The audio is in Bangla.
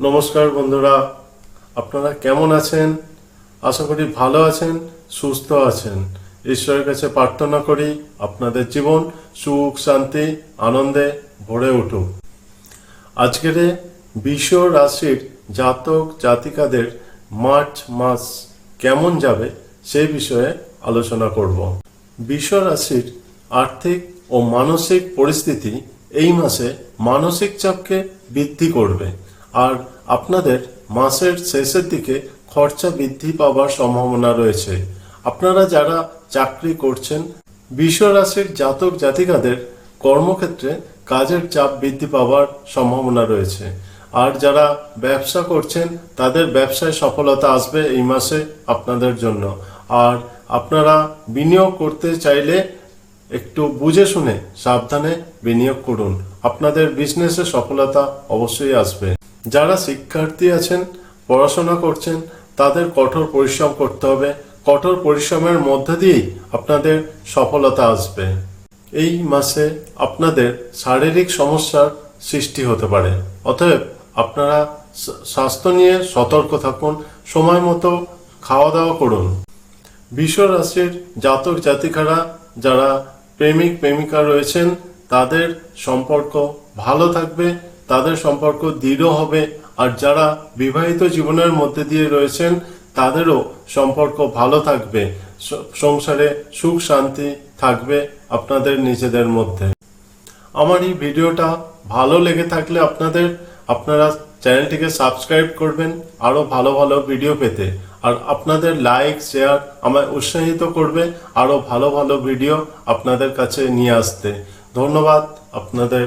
নমস্কার বন্ধুরা, আপনারা কেমন আছেন? আশা করি ভালো আছেন, সুস্থ আছেন। ঈশ্বরের কাছে প্রার্থনা করি আপনাদের জীবন সুখ শান্তি আনন্দে ভরে উঠুক। আজকের বৃষ রাশির জাতক জাতিকাদের মার্চ মাস কেমন যাবে সেই বিষয়ে আলোচনা করব। বৃষ রাশির আর্থিক ও মানসিক পরিস্থিতি এই মাসে মানসিক চাপকে বৃদ্ধি করবে, আর আপনাদের মাসের শেষের দিকে খরচা বৃদ্ধি পাওয়ার সম্ভাবনা রয়েছে। আপনারা যারা চাকরি করছেন, বৃষ রাশির জাতক জাতিকাদের কর্মক্ষেত্রে কাজের চাপ বৃদ্ধি পাওয়ার সম্ভাবনা রয়েছে। আর যারা ব্যবসা করছেন তাদের ব্যবসায় সফলতা আসবে এই মাসে আপনাদের জন্য। আর আপনারা বিনিয়োগ করতে চাইলে একটু বুঝে শুনে সাবধানে বিনিয়োগ করুন, আপনাদের বিজনেসে সফলতা অবশ্যই আসবে। যারা শিক্ষার্থী আছেন, পড়াশোনা করছেন, তাদের কঠোর পরিশ্রম করতে হবে। কঠোর পরিশ্রমের মধ্যে দিয়েই আপনাদের সফলতা আসবে। এই মাসে আপনাদের শারীরিক সমস্যার সৃষ্টি হতে পারে, অতএব আপনারা স্বাস্থ্য নিয়ে সতর্ক থাকুন, সময় মতো খাওয়া দাওয়া করুন। বৃষ রাশির জাতক জাতিকারা যারা প্রেমিক প্রেমিকা রয়েছেন তাদের সম্পর্ক ভালো থাকবে, তাদের সম্পর্ক দৃঢ় হবে। আর যারা বিবাহিত জীবনের মধ্যে দিয়ে রয়েছেন তাদেরও সম্পর্ক ভালো থাকবে, সংসারে সুখ শান্তি থাকবে আপনাদের নিজেদের মধ্যে। আমার এই ভিডিওটা ভালো লেগে থাকলে আপনারা চ্যানেলটিকে সাবস্ক্রাইব করবেন আরো ভালো ভালো ভিডিও পেতে। আর আপনাদের লাইক শেয়ার আমায় উৎসাহিত করবে আরো ভালো ভালো ভিডিও আপনাদের কাছে নিয়ে আসতে। ধন্যবাদ আপনাদের।